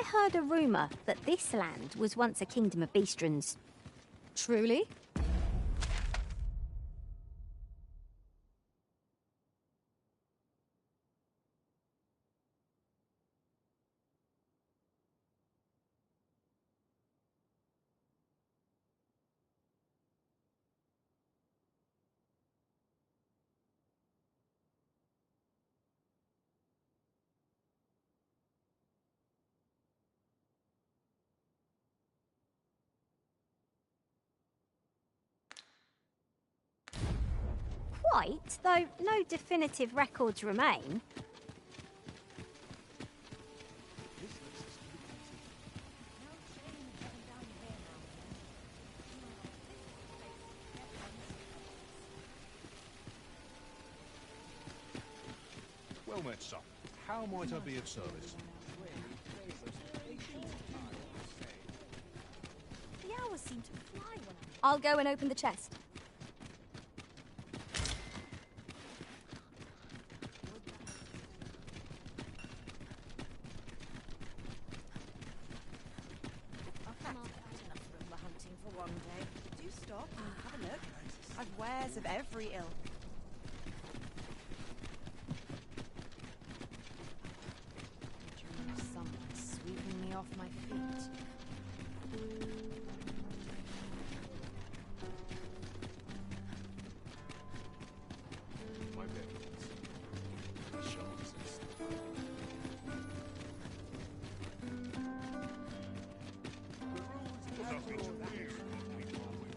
heard a rumour that this land was once a kingdom of beastrons. Truly? Quite, though no definitive records remain. Well met, sir. How might I be of service? The hours seem to fly when I'll go and open the chest. one day. Do stop and have a look. I've wares of every ilk. Someone sweeping me off my feet. My bed. Shelves and stuff. Nothing to fear. I'm in fine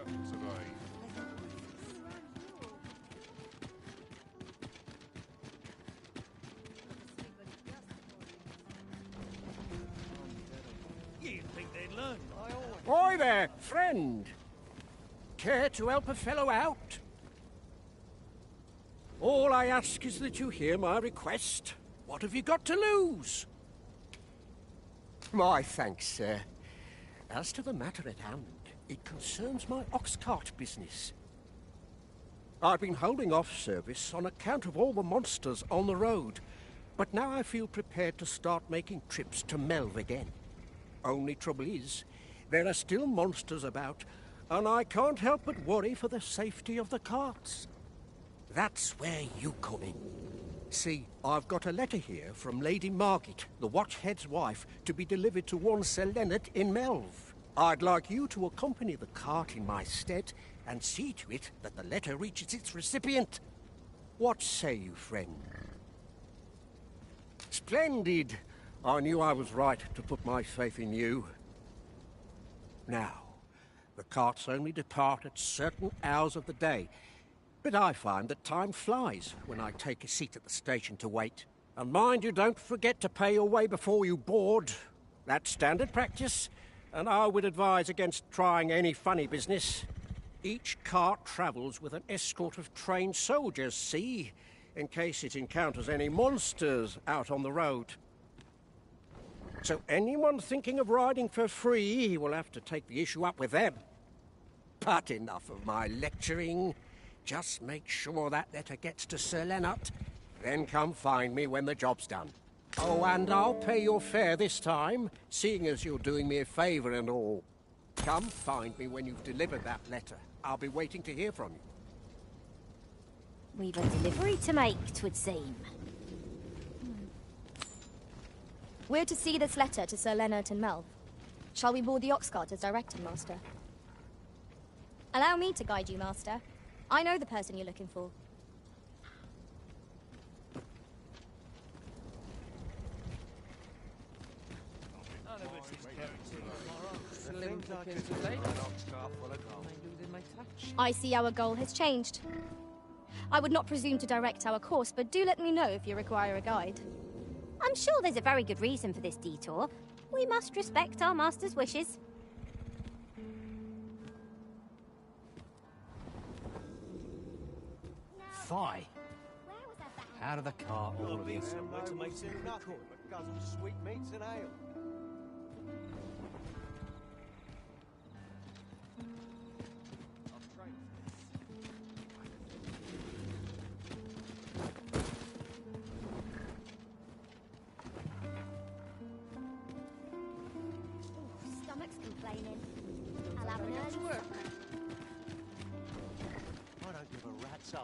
battle today. You'd think they'd learn. Oi there, friend! Care to help a fellow out? All I ask is that you hear my request. What have you got to lose? My thanks, sir. As to the matter at hand, it concerns my ox cart business. I've been holding off service on account of all the monsters on the road, but now I feel prepared to start making trips to Melv again. Only trouble is, there are still monsters about, and I can't help but worry for the safety of the carts. That's where you come in. See, I've got a letter here from Lady Margit, the Watchhead's wife, to be delivered to one Sir Leonard in Melv. I'd like you to accompany the cart in my stead and see to it that the letter reaches its recipient. What say you, friend? Splendid! I knew I was right to put my faith in you. Now, the carts only depart at certain hours of the day, but I find that time flies when I take a seat at the station to wait. And mind you, don't forget to pay your way before you board. That's standard practice, and I would advise against trying any funny business. Each cart travels with an escort of trained soldiers, see, in case it encounters any monsters out on the road. So anyone thinking of riding for free will have to take the issue up with them. But enough of my lecturing. Just make sure that letter gets to Sir Leonard, then come find me when the job's done. Oh, and I'll pay your fare this time, seeing as you're doing me a favour and all. Come find me when you've delivered that letter. I'll be waiting to hear from you. We've a delivery to make, 'twould seem. We're to see this letter to Sir Leonard and Melv. Shall we board the ox cart as directed, Master? Allow me to guide you, Master. I know the person you're looking for. I see our goal has changed. I would not presume to direct our course, but do let me know if you require a guide. I'm sure there's a very good reason for this detour. We must respect our master's wishes. Fie. Out of the cart, all of you. Sweetmeats and ale. complaining. I'll have an early work. I don't give a rat's ass.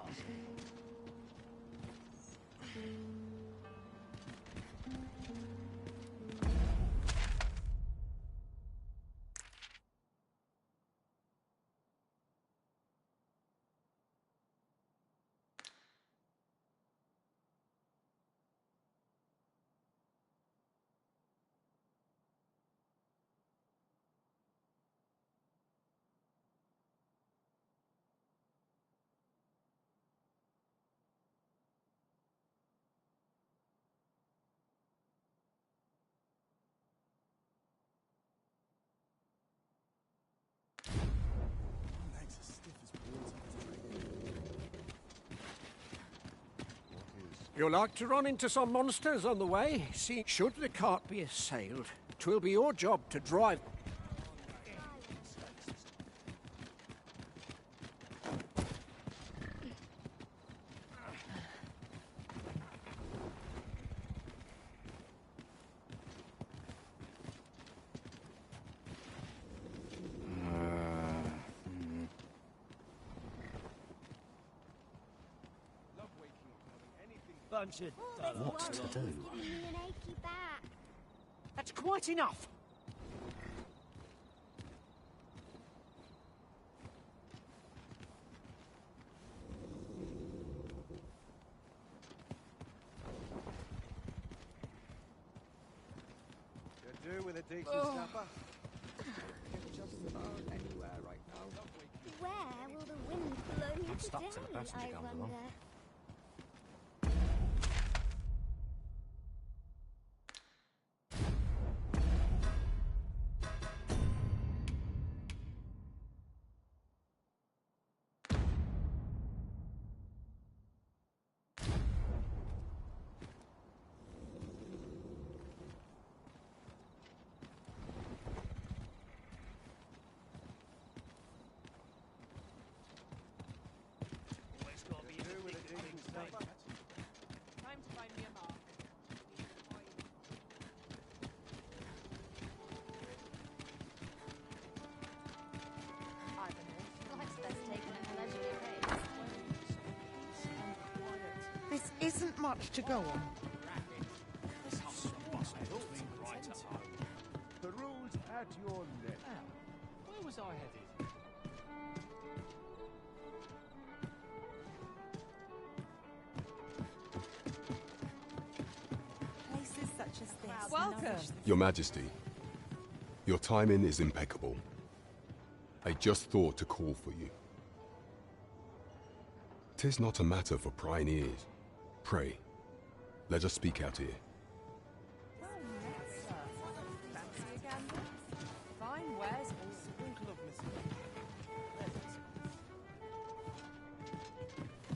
You'll like to run into some monsters on the way. See, should the cart be assailed, 'twill be your job to drive. Bunch of What to do? Giving me an achy back. That's quite enough. Could do with a decent supper. Just about anywhere right now. Where will the wind blow me I'm stuck to the today, passenger I gondola. wonder? Time to find me a mark. Life's best taken at a leisurely pace. This isn't much to go on. The rules at your neck. Where was I headed? Places such as this. Welcome. Your Majesty, your timing is impeccable. I just thought to call for you. 'Tis not a matter for prying ears. Pray, let us speak out here. Well met, sir. Fancy a gander? Fine wares, all sprinkle of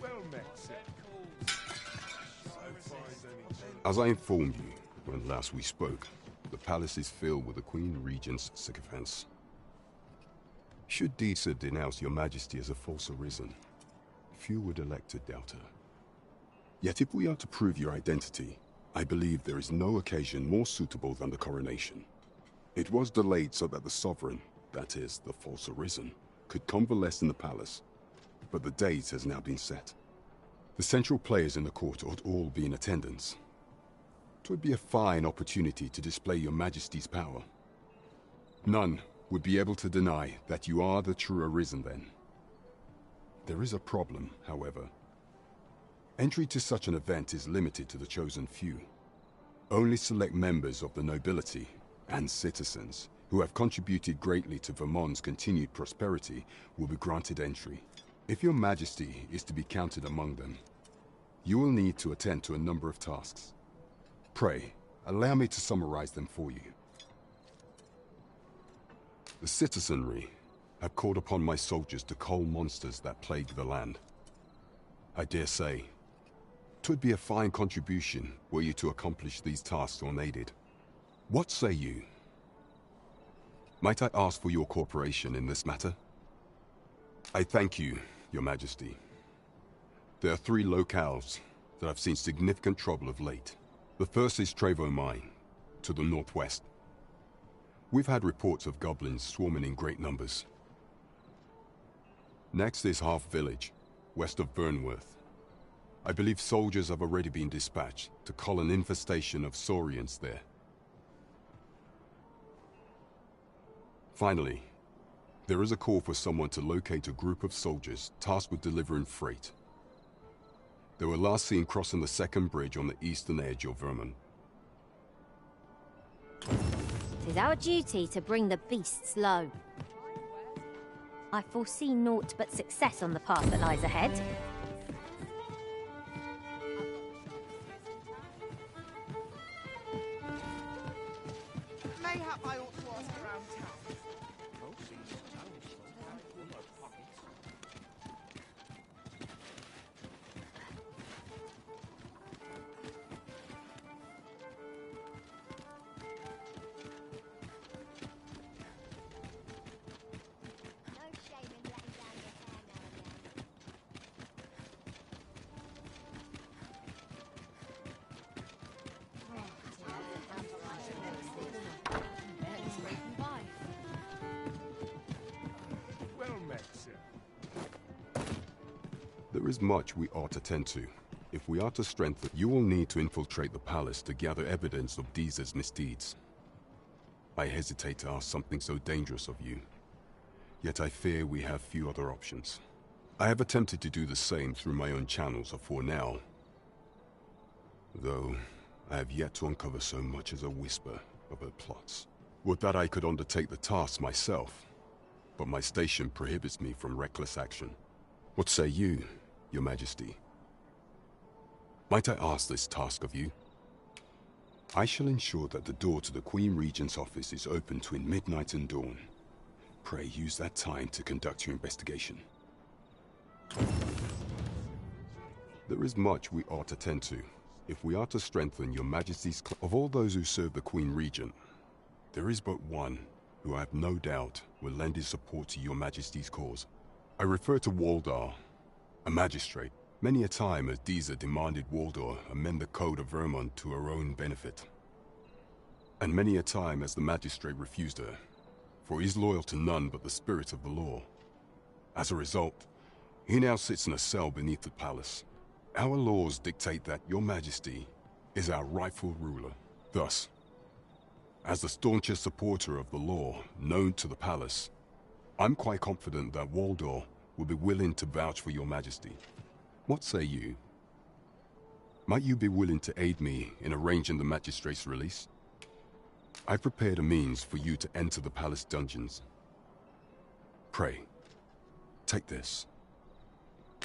Well met, sir. As I informed you when last we spoke, the palace is filled with the Queen Regent's sycophants. Should Disa denounce your Majesty as a false arisen, few would elect to doubt her. Yet if we are to prove your identity, I believe there is no occasion more suitable than the coronation. It was delayed so that the sovereign, that is, the false arisen, could convalesce in the palace, but the date has now been set. The central players in the court ought all be in attendance. 'Twould be a fine opportunity to display your Majesty's power. None would be able to deny that you are the true arisen then. There is a problem, however. Entry to such an event is limited to the chosen few. Only select members of the nobility and citizens who have contributed greatly to Vermont's continued prosperity will be granted entry. If your Majesty is to be counted among them, you will need to attend to a number of tasks. Pray, allow me to summarize them for you. The citizenry have called upon my soldiers to cull monsters that plague the land. I dare say, 'twould be a fine contribution were you to accomplish these tasks unaided. What say you? Might I ask for your cooperation in this matter? I thank you, Your Majesty. There are 3 locales that have seen significant trouble of late. The first is Trevo Mine, to the northwest. We've had reports of goblins swarming in great numbers. Next is Half Village, west of Burnworth. I believe soldiers have already been dispatched to cull an infestation of saurians there. Finally, there is a call for someone to locate a group of soldiers tasked with delivering freight. They were last seen crossing the second bridge on the eastern edge of Vermont. It is our duty to bring the beasts low. I foresee naught but success on the path that lies ahead. Mayhap I ought to ask around town. Well met, sir. There is much we ought to tend to. If we are to strengthen, you will need to infiltrate the palace to gather evidence of Deezer's misdeeds. I hesitate to ask something so dangerous of you, yet I fear we have few other options. I have attempted to do the same through my own channels for now, though I have yet to uncover so much as a whisper of her plots. Would that I could undertake the task myself, but my station prohibits me from reckless action. What say you, Your Majesty? Might I ask this task of you? I shall ensure that the door to the Queen Regent's office is open between midnight and dawn. Pray use that time to conduct your investigation. There is much we ought to tend to. If we are to strengthen Your Majesty's of all those who serve the Queen Regent, there is but one who I have no doubt will lend his support to Your Majesty's cause. I refer to Waldar, a magistrate. Many a time has Deezer demanded Waldar amend the Code of Vermont to her own benefit. And many a time has the magistrate refused her, for he is loyal to none but the spirit of the law. As a result, he now sits in a cell beneath the palace. Our laws dictate that Your Majesty is our rightful ruler. Thus, as the staunchest supporter of the law known to the palace, I'm quite confident that Waldor will be willing to vouch for Your Majesty. What say you? Might you be willing to aid me in arranging the magistrate's release? I've prepared a means for you to enter the palace dungeons. Pray, take this.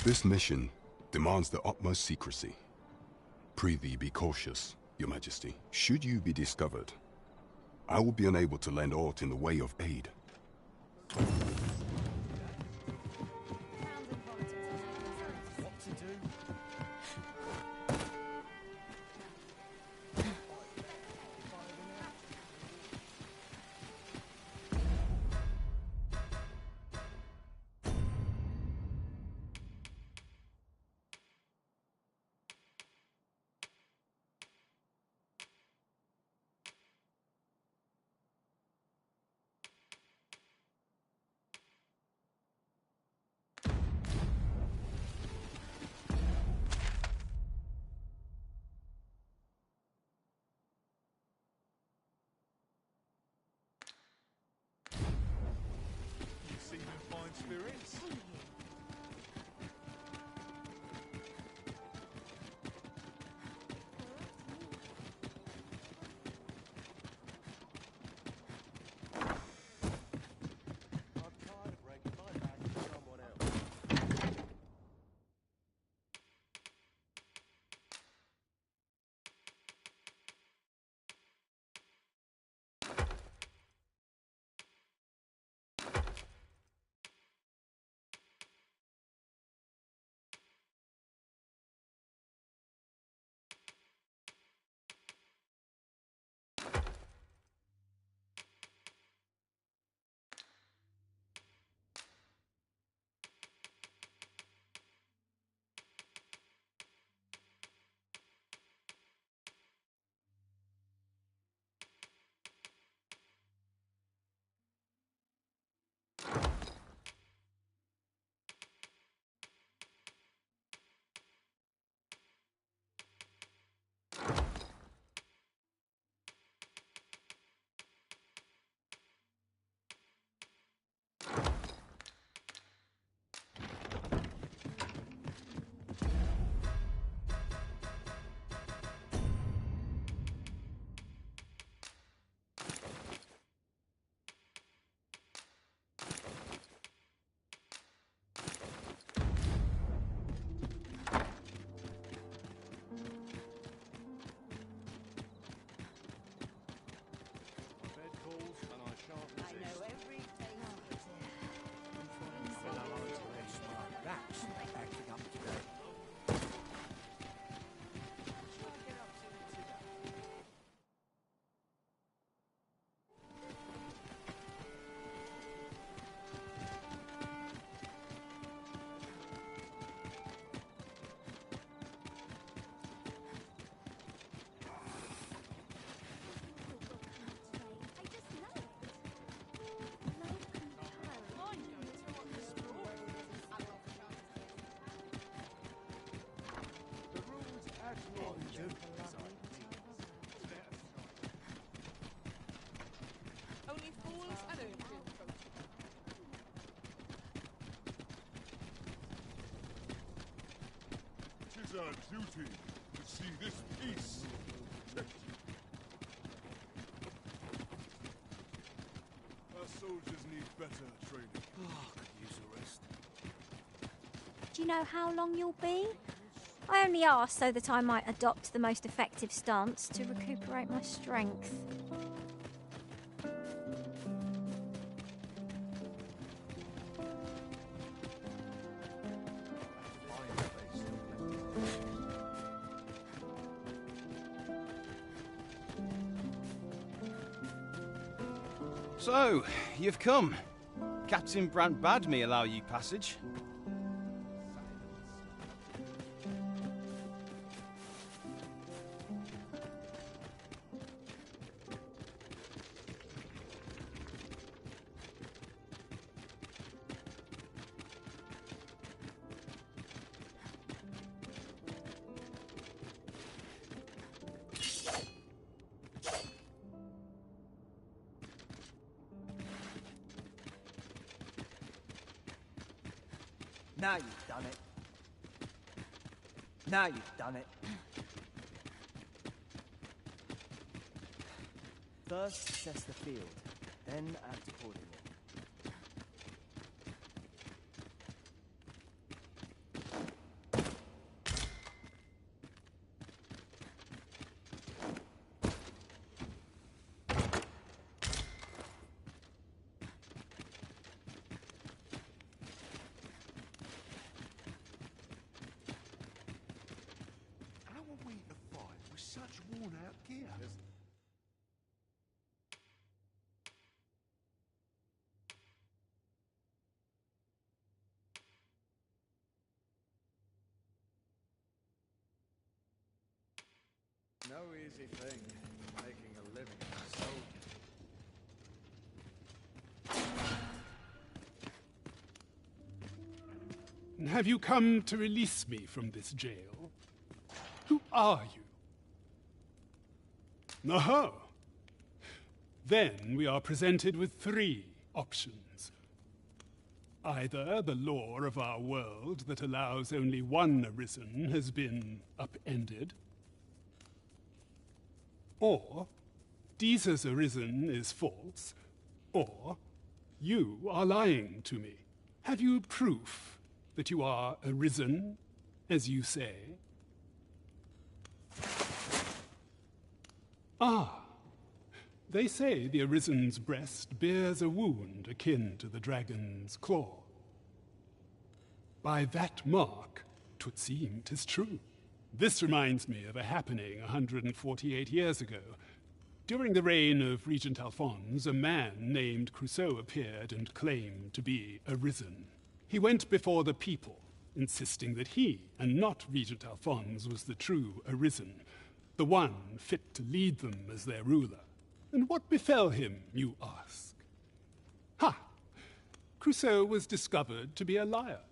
This mission demands the utmost secrecy. Prithee be cautious, Your Majesty. Should you be discovered, I will be unable to lend aught in the way of aid. Spirits? our duty to see this peace protected. Our soldiers need better training. Oh, could use a rest. Do you know how long you'll be? I only asked so that I might adopt the most effective stance to recuperate my strength. So, you've come. Captain Brandt bade me allow you passage. Now you've done it. Now you've done it. First, assess the field, then act accordingly. How are we to fight with such worn-out gear? No easy thing, making a living as a soldier. And have you come to release me from this jail? Who are you? Aha! Then we are presented with three options. Either the law of our world that allows only one arisen has been upended, or Deesa's arisen is false, or you are lying to me. Have you proof that you are arisen, as you say? Ah, they say the Arisen's breast bears a wound akin to the dragon's claw. By that mark, 'twould seem 'tis true. This reminds me of a happening 148 years ago. During the reign of Regent Alphonse, a man named Crusoe appeared and claimed to be arisen. He went before the people, insisting that he, and not Regent Alphonse, was the true arisen, the one fit to lead them as their ruler. And what befell him, you ask? Ha! Crusoe was discovered to be a liar,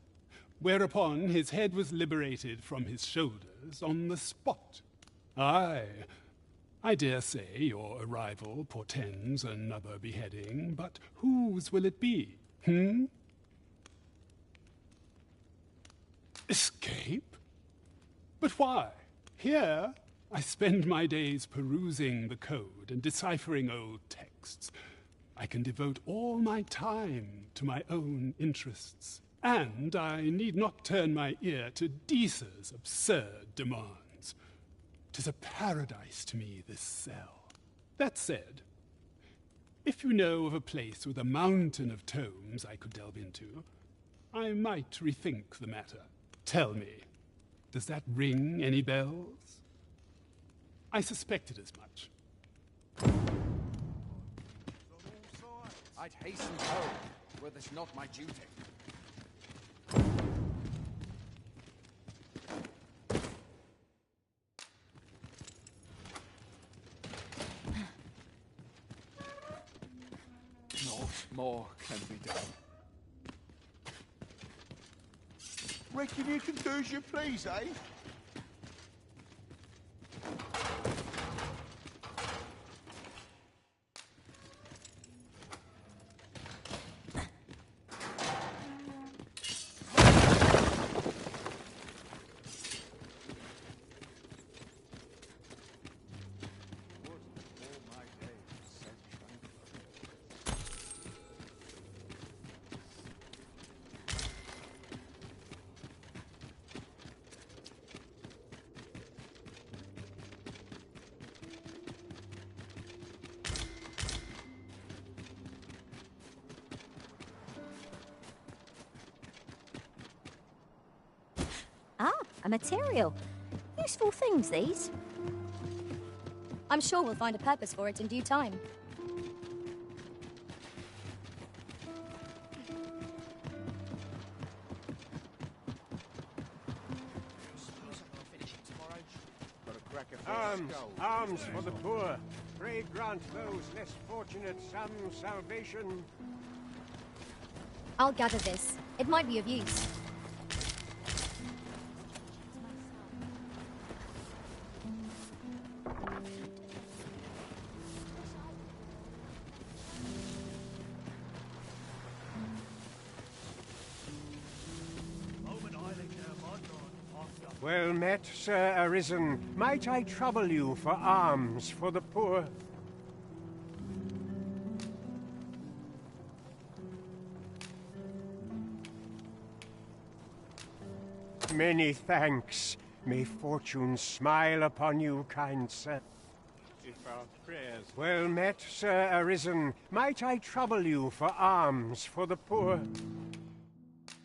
whereupon his head was liberated from his shoulders on the spot. Aye, I dare say your arrival portends another beheading, but whose will it be, Escape? But why? Here I spend my days perusing the code and deciphering old texts. I can devote all my time to my own interests, and I need not turn my ear to Deesa's absurd demands. 'Tis a paradise to me, this cell. That said, if you know of a place with a mountain of tomes I could delve into, I might rethink the matter. Tell me, does that ring any bells? I suspected as much. I'd hasten home, were this not my duty. No more can be done. Reckon you can do as you please, eh? A material. Useful things, these. I'm sure we'll find a purpose for it in due time. Arms for the poor. Pray grant those less fortunate some salvation. I'll gather this. It might be of use. Well met, Sir Arisen. Might I trouble you for alms for the poor? Many thanks. May fortune smile upon you, kind sir. If our prayers... Well met, Sir Arisen. Might I trouble you for alms for the poor?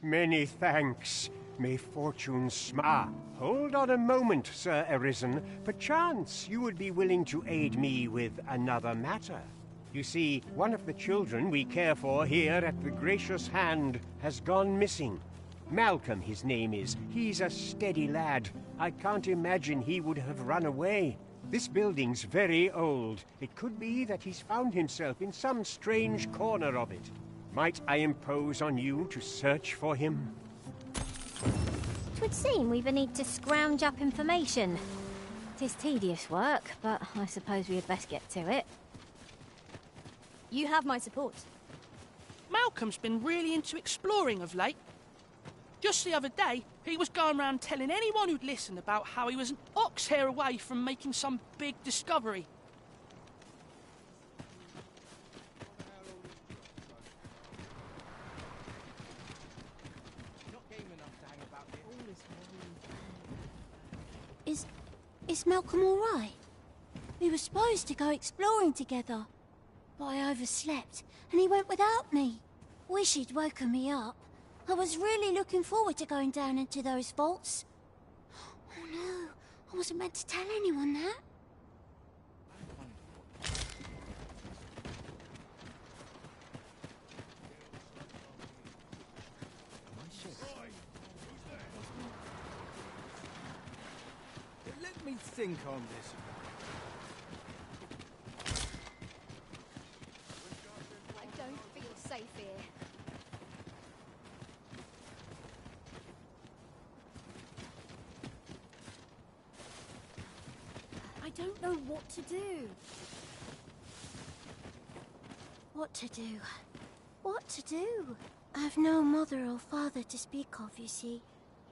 Many thanks. May fortune smile. Hold on a moment, Sir Arisen. Perchance you would be willing to aid me with another matter. You see, one of the children we care for here at the Gracious Hand has gone missing. Malcolm, his name is. He's a steady lad. I can't imagine he would have run away. This building's very old. It could be that he's found himself in some strange corner of it. Might I impose on you to search for him? 'Twould seem we've a need to scrounge up information. 'Tis tedious work, but I suppose we had best get to it. You have my support. Malcolm's been really into exploring of late. Just the other day, he was going around telling anyone who'd listen about how he was an ox hair away from making some big discovery. Is Malcolm all right? We were supposed to go exploring together, but I overslept and he went without me. Wish he'd woken me up. I was really looking forward to going down into those vaults. Oh no, I wasn't meant to tell anyone that. Let me think on this. I don't feel safe here. I don't know what to do. What to do? What to do? I've no mother or father to speak of, you see.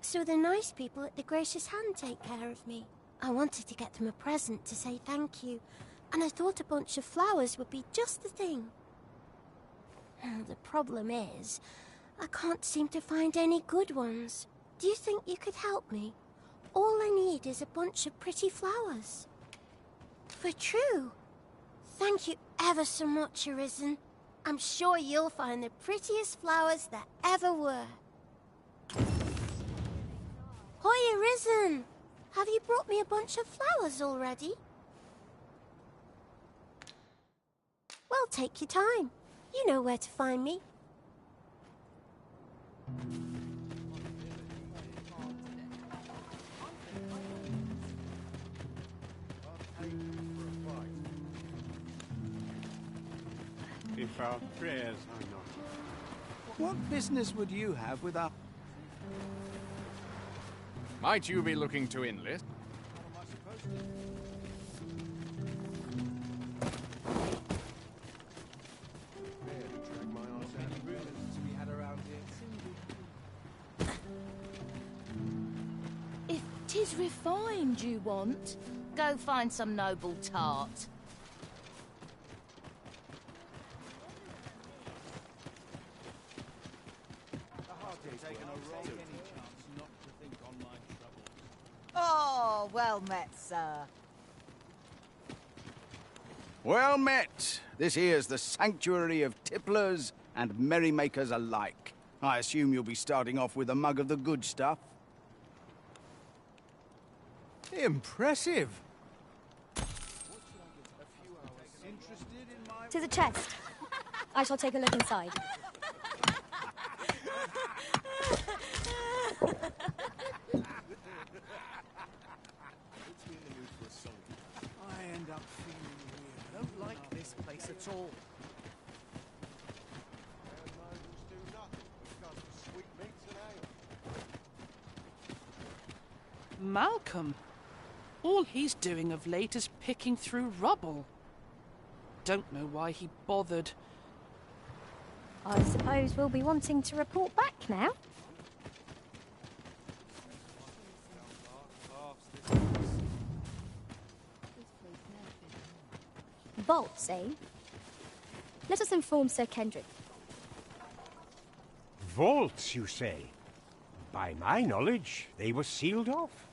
So the nice people at the Gracious Hand take care of me. I wanted to get them a present to say thank you, and I thought a bunch of flowers would be just the thing. The problem is, I can't seem to find any good ones. Do you think you could help me? All I need is a bunch of pretty flowers. For true. Thank you ever so much, Arisen. I'm sure you'll find the prettiest flowers that ever were. Hoi, Arisen! Have you brought me a bunch of flowers already? Well, take your time. You know where to find me. If our prayers are not... What business would you have with our... Might you be looking to enlist? What am I supposed to do? Drag my arse out of ruins to be had around here. If 'tis refined you want, go find some noble tart. Oh, well met, sir. Well met. This here's the sanctuary of tipplers and merrymakers alike. I assume you'll be starting off with a mug of the good stuff. Impressive. "'Tis a chest. I shall take a look inside." I end up feeling weird. I don't like this place at all. Malcolm? All he's doing of late is picking through rubble. Don't know why he bothered. I suppose we'll be wanting to report back now. Vaults, eh? Let us inform Sir Kendrick. Vaults, you say? By my knowledge, they were sealed off.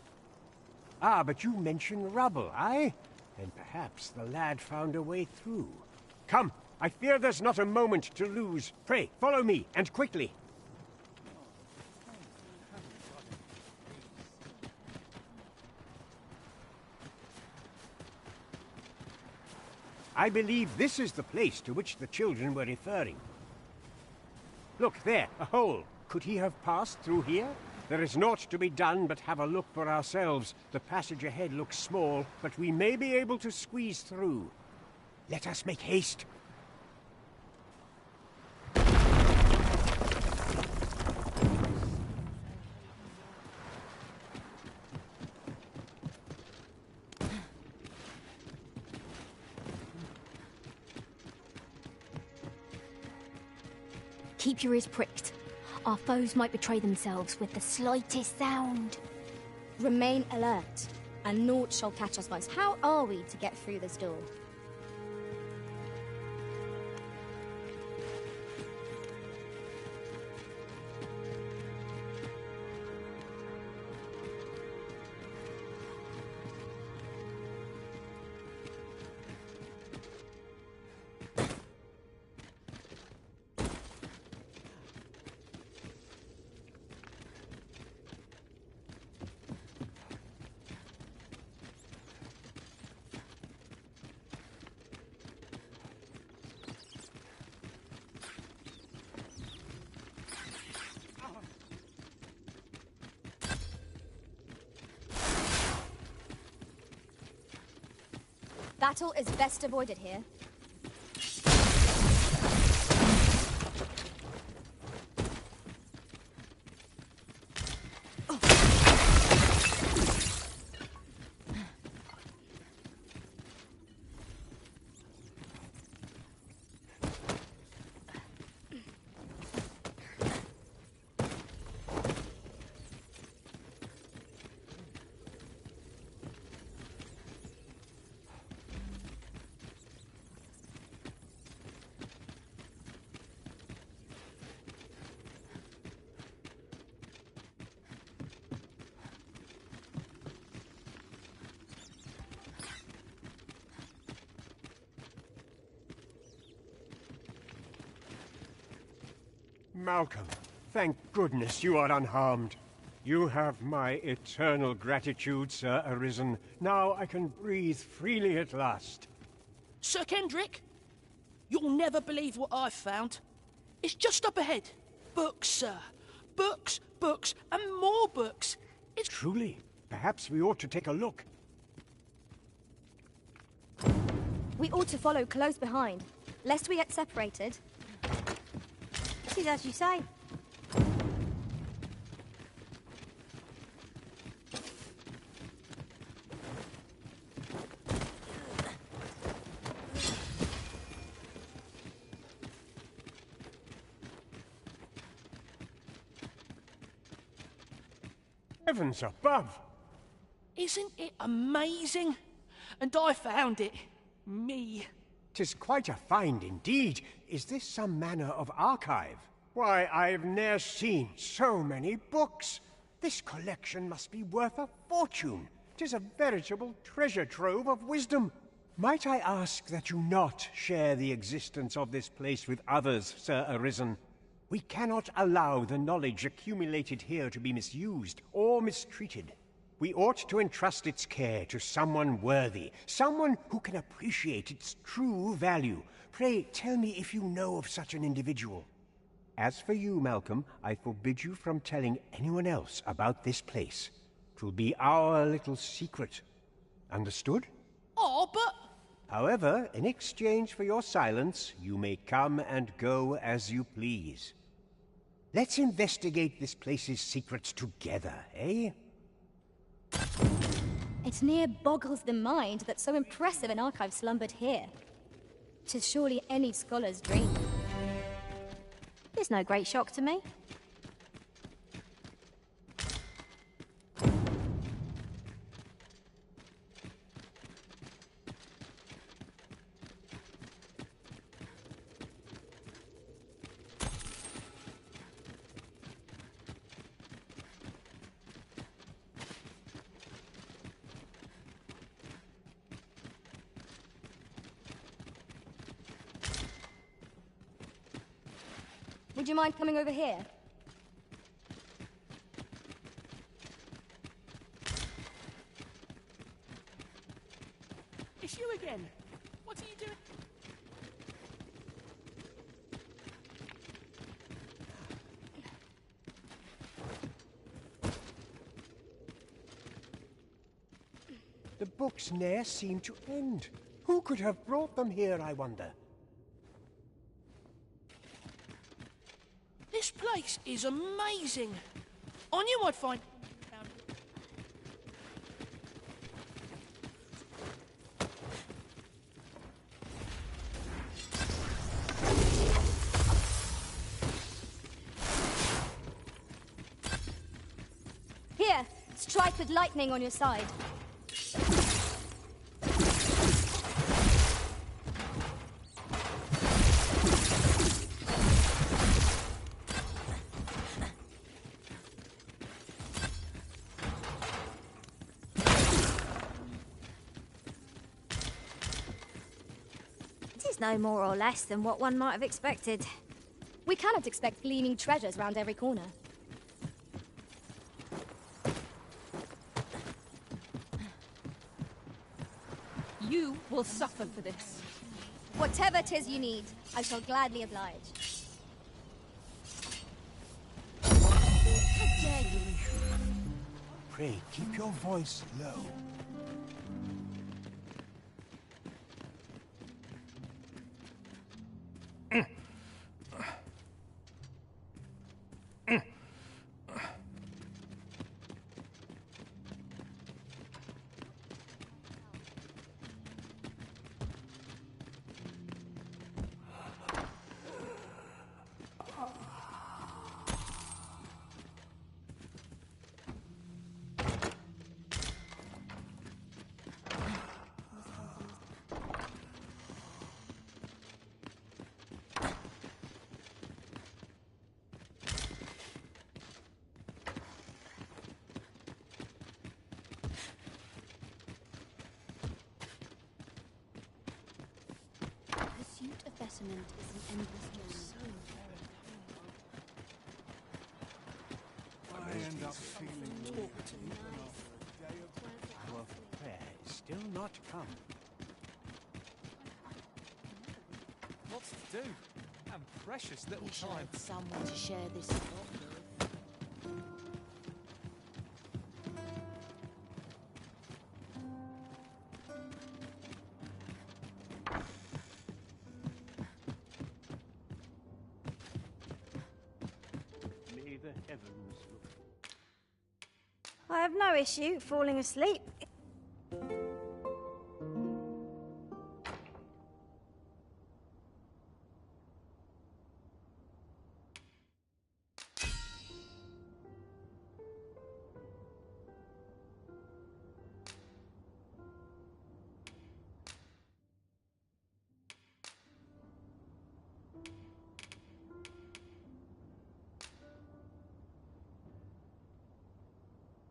Ah, but you mentioned rubble, aye? Then perhaps the lad found a way through. Come, I fear there's not a moment to lose. Pray, follow me, and quickly. I believe this is the place to which the children were referring. Look, there, a hole. Could he have passed through here? There is naught to be done but have a look for ourselves. The passage ahead looks small, but we may be able to squeeze through. Let us make haste. Keep your ears pricked. Our foes might betray themselves with the slightest sound. Remain alert, and naught shall catch us once. How are we to get through this door? Battle is best avoided here. Malcolm, thank goodness you are unharmed. You have my eternal gratitude, Sir Arisen. Now I can breathe freely at last. Sir Kendrick, you'll never believe what I've found. It's just up ahead. Books, sir. Books, books, and more books. It's... Truly? Perhaps we ought to take a look. We ought to follow close behind, lest we get separated. It is as you say. Heavens above! Isn't it amazing? And I found it. Me. 'Tis quite a find indeed. Is this some manner of archive? Why, I've ne'er seen so many books. This collection must be worth a fortune. 'Tis a veritable treasure trove of wisdom. Might I ask that you not share the existence of this place with others, Sir Arisen? We cannot allow the knowledge accumulated here to be misused or mistreated. We ought to entrust its care to someone worthy, someone who can appreciate its true value. Pray tell me if you know of such an individual. As for you, Malcolm, I forbid you from telling anyone else about this place. 'Twill be our little secret. Understood? Oh, but... However, in exchange for your silence, you may come and go as you please. Let's investigate this place's secrets together, eh? It near boggles the mind that so impressive an archive slumbered here. 'Tis surely any scholar's dream. It's no great shock to me. Would you mind coming over here? It's you again. What are you doing? The books ne'er seem to end. Who could have brought them here, I wonder? This place is amazing. I knew I'd find... Here, strike with lightning on your side. It is no more or less than what one might have expected. We cannot expect gleaming treasures round every corner. You will suffer for this. Whatever 'tis you need, I shall gladly oblige. How dare you? Pray, keep your voice low. Betterment is an endless journey. I end up feeling talkative after a day of... Our prayer is still not come. Lots to do, and precious little We shall time. have someone to share this spot with. May the heavens look. I have no issue falling asleep.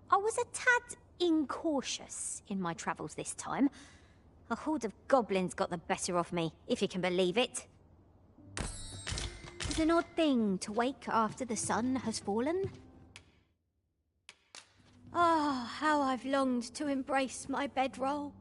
I was a tad incautious in my travels this time. A horde of goblins got the better of me, if you can believe it. It's an odd thing to wake after the sun has fallen. Ah, how I've longed to embrace my bedroll.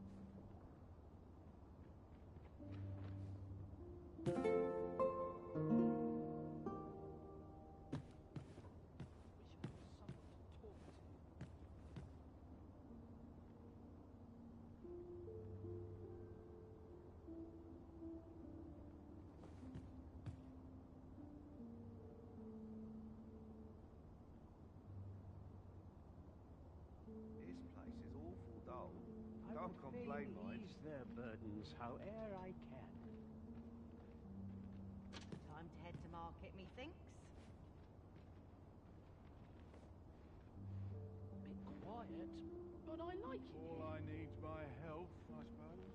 This place is awful dull. I Don't would complain, fain mind. ease their burdens howe'er I can. Time to head to market, methinks. Bit quiet, but I like it. All I need's my health, I suppose.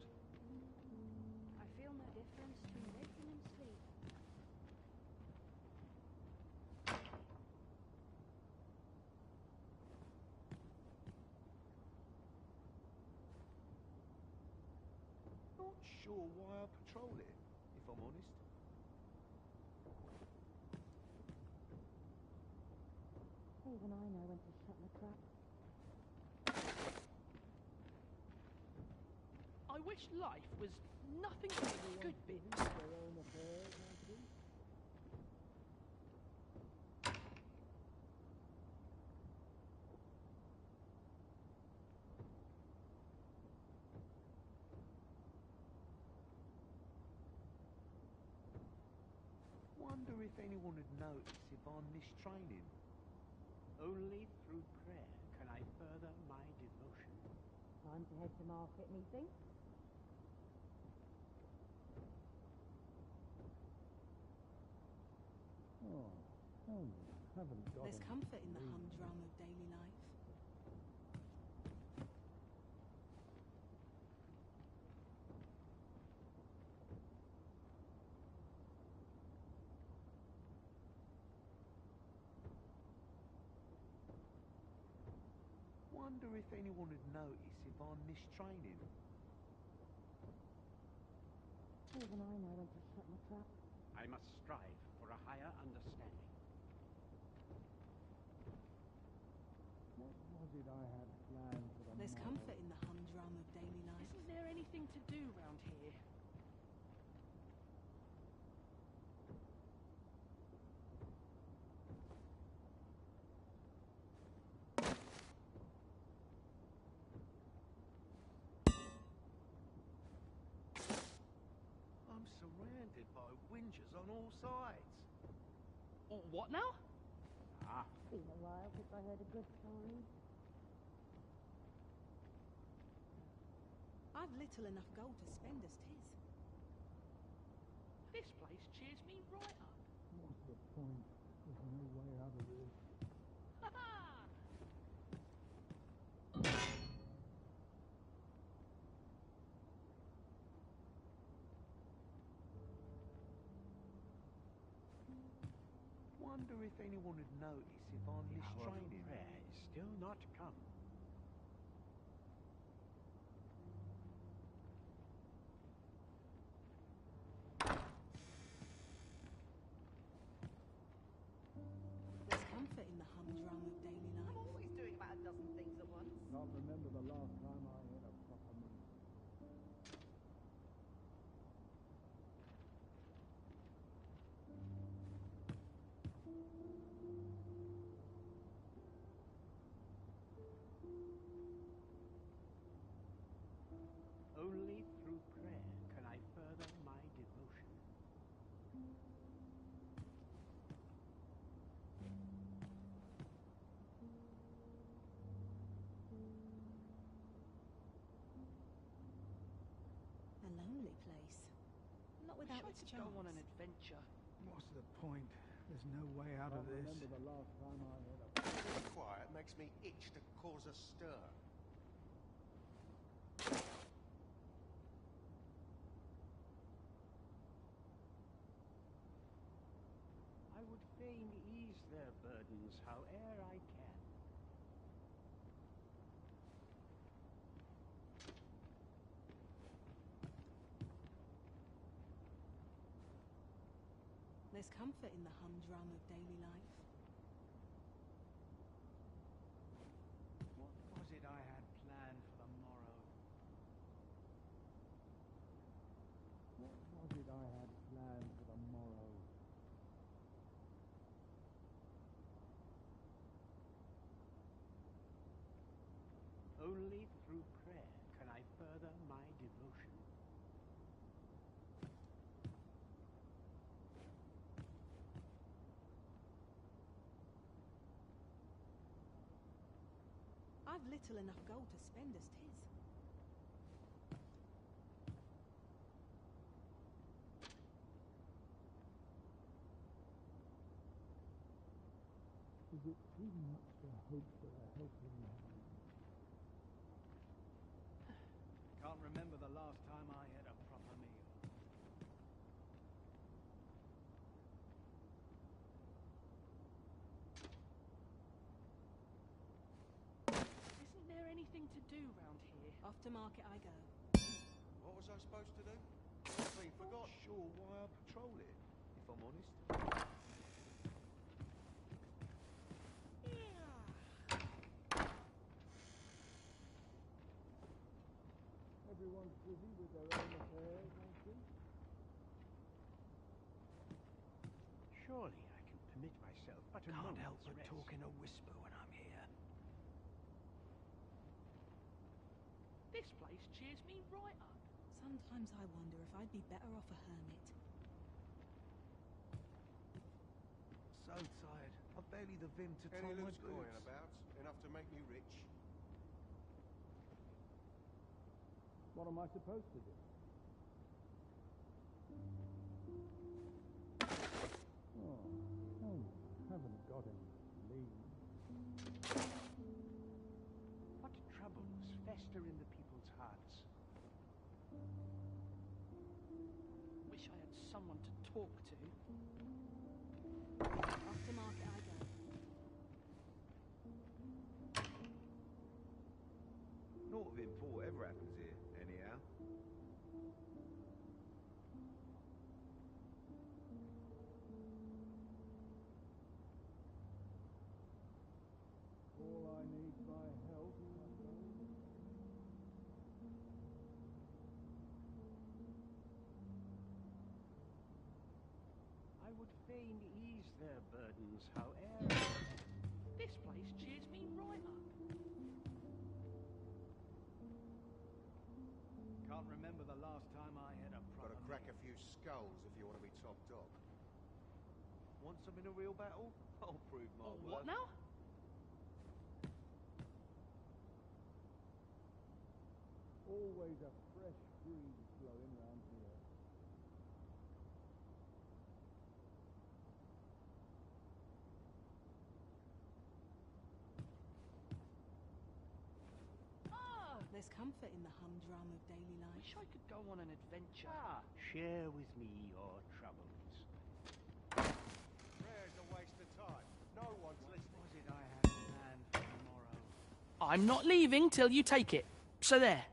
I feel no difference between waking and sleep. Not sure why I patrol it, if I'm honest. Even I know when to shut the trap. I wish life was nothing but good bits. Wonder if anyone would notice if I'm mistraining. Only through prayer can I further my devotion. Time to head to market, methinks. Oh, hell no. Haven't got There's any comfort in the sleep. humdrum of daily life. Wonder if anyone would notice if I'm mistraining. Even I know when to shut the trap. I must strive for a higher understanding. What was it I had planned for the There's morrow? comfort in the humdrum of daily life. Isn't there anything to do round here? I'm surrounded by whingers on all sides. What now? Ah, Been a while since I heard a good story. I've little enough gold to spend as 'tis. This place cheers me right up. What's the point? There's no way out of this. Ha-ha! Wonder if anyone would notice if I'm the hour of mistraining. prayer is still not come. There's comfort in the humdrum of daily I'm life. always doing about a dozen things at once. Can't remember the last time I had a proper meal. Only through prayer can I further my devotion. A lonely place. Not without Wish I its could charms. go on an adventure. What's the point? There's no way out of this. Remember the last time I had a... This quiet makes me itch to cause a stir. I would fain ease their burdens howe'er I can. There's comfort in the humdrum of daily life. What I've little enough gold to spend as 'tis. Is it too much to hope for a helping hand? Can't remember the last time I had a proper meal. Isn't there anything to do round here? Off to market I go. What was I supposed to do? I've been forgot. Sure why I patrol it, if I'm honest. Everyone's busy with their own affairs, I think. Surely I can permit myself but a Can't help moment's but rest. talk in a whisper when I'm here. This place cheers me right up. Sometimes I wonder if I'd be better off a hermit. So tired. I've barely the vim to tie Any my loose coin boots. about? Enough to make me rich? What am I supposed to do? Oh, haven't got any leave. What troubles fester in the people's hearts? Wish I had someone to talk to. Off to market I go. Naught of import ever happens here, anyhow. All I need my help, I know. I would fain ease their burdens, however. This place cheers me right up. Can't remember the last time I had a proper Gotta crack meal. a few skulls if you want to be top dog. Want some in a real battle? I'll prove my worth. What now? Always a fresh breeze blowing round here. There's comfort in the humdrum of daily life. Wish I could go on an adventure. Share with me your troubles. Prayer is a waste of time. No one's listening. Was it I had planned for tomorrow? I'm not leaving till you take it. So there.